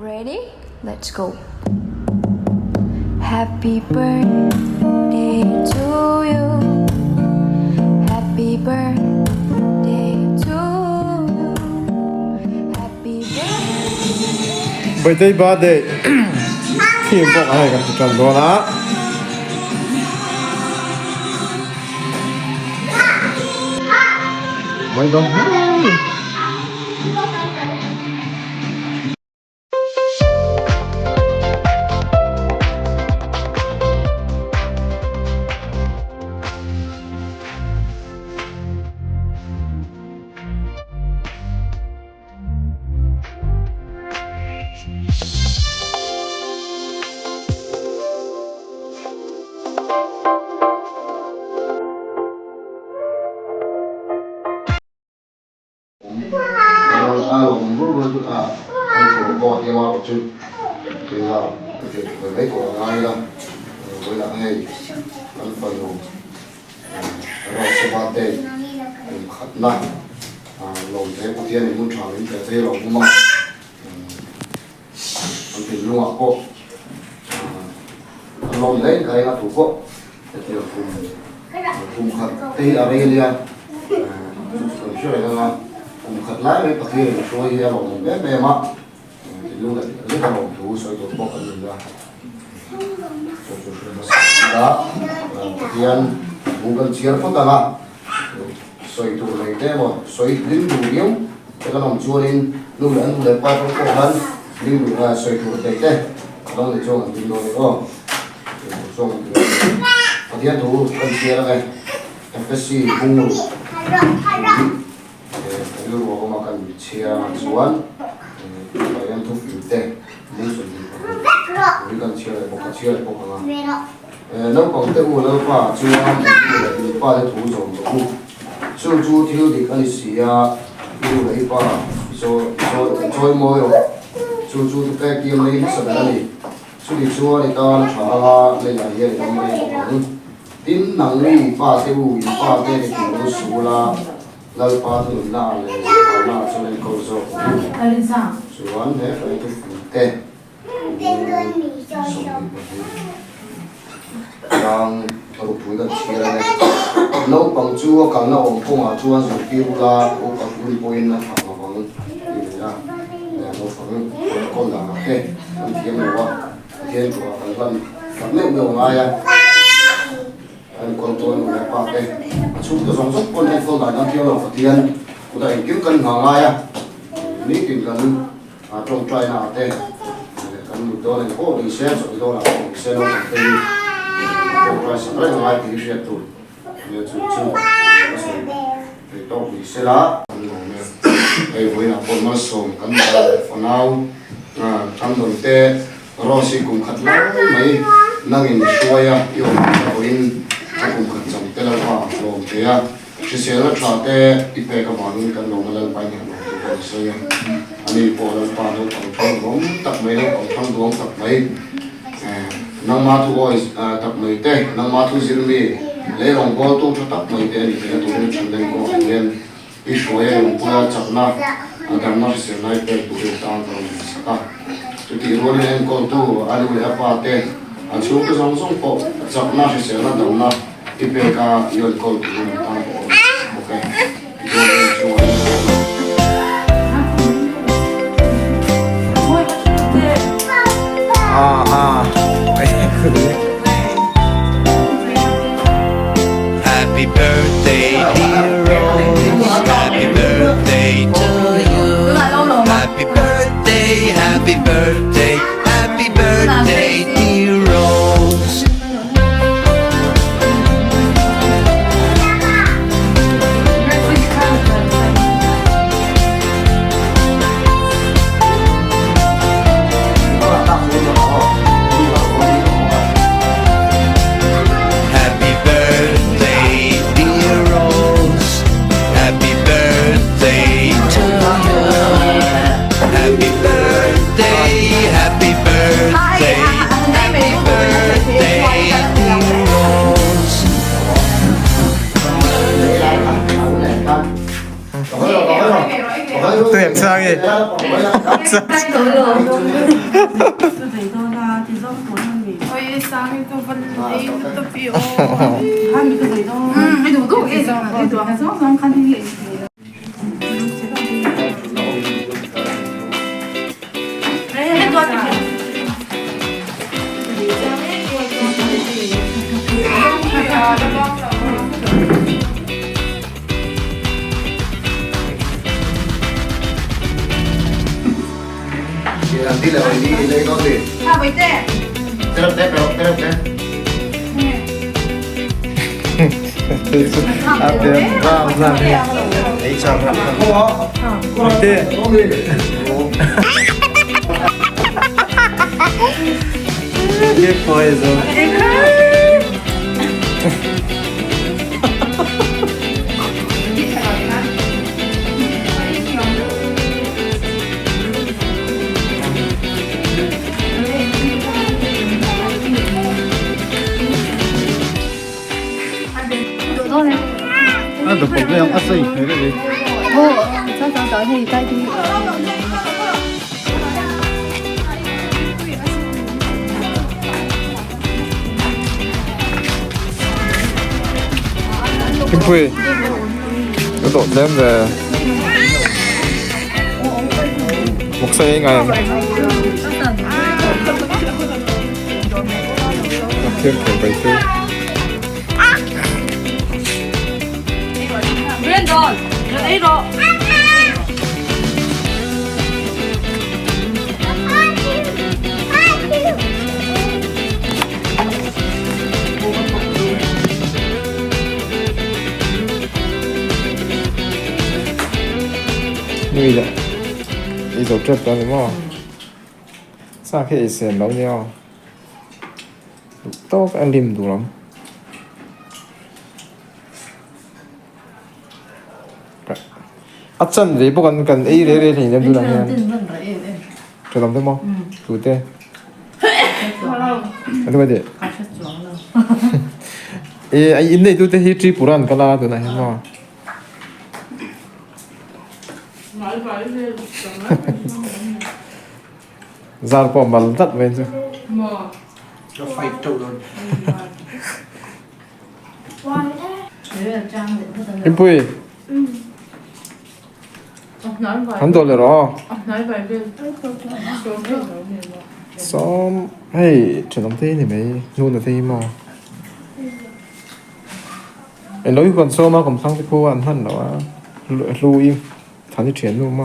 Ready? Let's go. Happy birthday to you. Happy birthday to you. Happy birthday. birthday ทีมบอกอะไรกับจันโดละไม่ต้องmấy của ai đâu với lại hay ăn phần rồi sẽ bắt tay khát nát lồng thế của thiên này muốn chọn đến thế lồng cũng mong ăn thịt luôn ạ cô lồng đấy cái là thủ cô thì cùng khát tây ở đây liền rồi là cùng khát lái với bậc thiên rồi lồng bé bé mà lúc này rất là hồng thú soi tổ bọc ở mình ra đó tiền vùng gần chia phát tanga soi tổ này thế mà soi linh đủ yếu cái lòng chua nên lúc này lúc này qua trong cổ hơn linh đủ là soi tổ này thế đó là cho anh tin nói đó cho tiền thủ gần chia này FSC vùng cái lúc mà cần chia xuống yang tu filter ni suni ni kan chia le boka no kong te u lo pa chu am ni pa le thu zo ku chu chu thiu dik ani sia u le pa so mo yo chu te kim le sa da ni chu di chu ni ta tha le la ye ni tin nang ni pa te u pa te ni ku su la lalpa tu na le na so le ko zo Chuan ne phải tu te yang aru pui kan chia ne no pang chu ka na om phong a chuan zu ki ula o ka pui point na tha ma bang ni ya no phang ko la he an thiam ne wa thiam ko kan ban kan ne no ma ya an kon to no ya pa ke chu to song sok kon ne ko da na thiam lo thian ko da kim kan nga ya ni tin kan trong trai nào thế cái một đôi này có đi xe rồi đôi là không xe đâu thì trong trai sẽ rất là thì xe tụi nhiều chú thì đâu đi xe lá cái với là con nó sồn cái mà phần nào trong đồn tê rồi sẽ cùng khát lắm mấy năng in xuôi à yêu cầu in cùng khát trong tê là hoa rồi thế à chỉ xe là trà tê ít bé các bạn cần nông lên bay nhỉ rồi xe anh đi bộ lên pa nó còn thong đuống tập mấy nó còn thong đuống tập mấy nang ma thu oi tập mấy te nang ma thu zir mi lấy lòng bò tu cho tập mấy te thì cái tụi nó chọn lên có lên ít số em qua chặt na đang nói sẽ nói te tụi nó tăng rồi sao tụi thì rồi lên con tu anh lấy pa te anh chụp cái dòng sông có chặt na sẽ là đầu na thì bé cả yêu con tụi nó tăng rồi ok rồi Happy birthday, dear Rose. Happy birthday to you. Happy birthday, happy birthday, happy birthday, dear Rose. Happy birthday, dear Rose. Happy birthday to you. Happy birthday, happy birthday, happy birthday, dear Rose. có rồi Tôi em sang đi. Ôi sang tôi vẫn đi tôi phiêu. Hai mươi cái gì đó. Ai đủ đủ cái gì đó. Ai đủ cái gì đó. Khăn đi liền. Đấy, tôi Nanti lah ini kau deh. Sao vậy thế? Terus deh. Ada Ramzan ni. Aisyah Ramzan. Nanti. Dia poison. Ada problem yang asal ini. Oh, sao thì tay thì Kim Pui. Cái độ đem về một xe ngày. Thêm kiểu bày tư. Brandon, ra đây rồi. Nuôi vậy. Đi dấu trật đó đúng không? Sao khi xẻn nấu nhau? Tốt ăn lim đủ lắm. chân vì bố cần ý để thì em đưa lại cho làm thế không? Đủ tê. Anh thôi đi. 예, 인내 또 히트리 불안 깔라 도나 해마. जार को मल तत वेन से cho fight trâu luôn 임포이 한 돌려라 썸 헤이 저놈 테이네 메이 누나 테이 뭐 em nói còn số mà còn sang cái cô ăn thân đó lưu im thằng đi chuyển luôn mà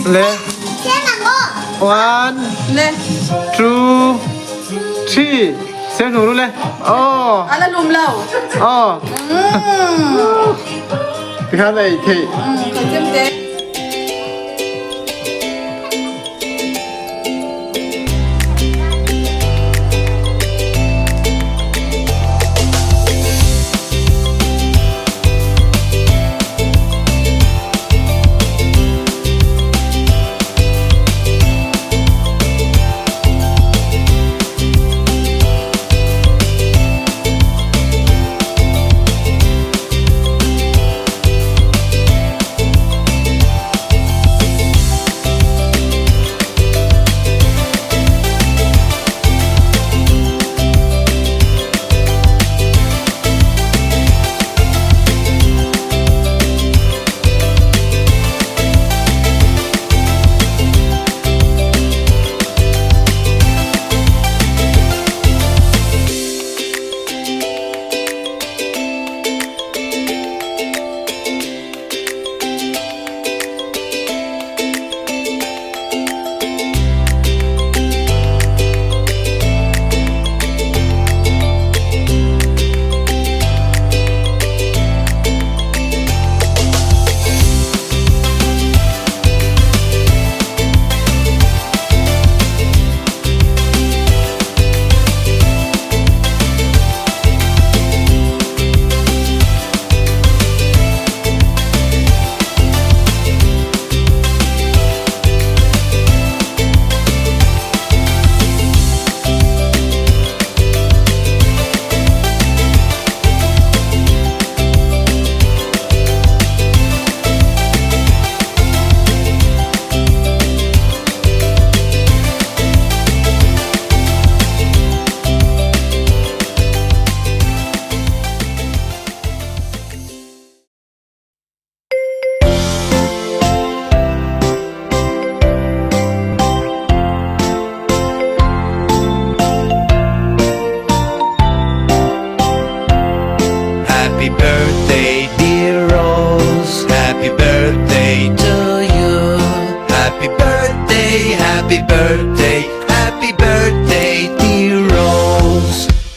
lê one two three xem thử luôn lê oh là lùm lầu oh cái này thì xem thế birthday, dear Rose. Happy birthday to you. Happy birthday, happy birthday.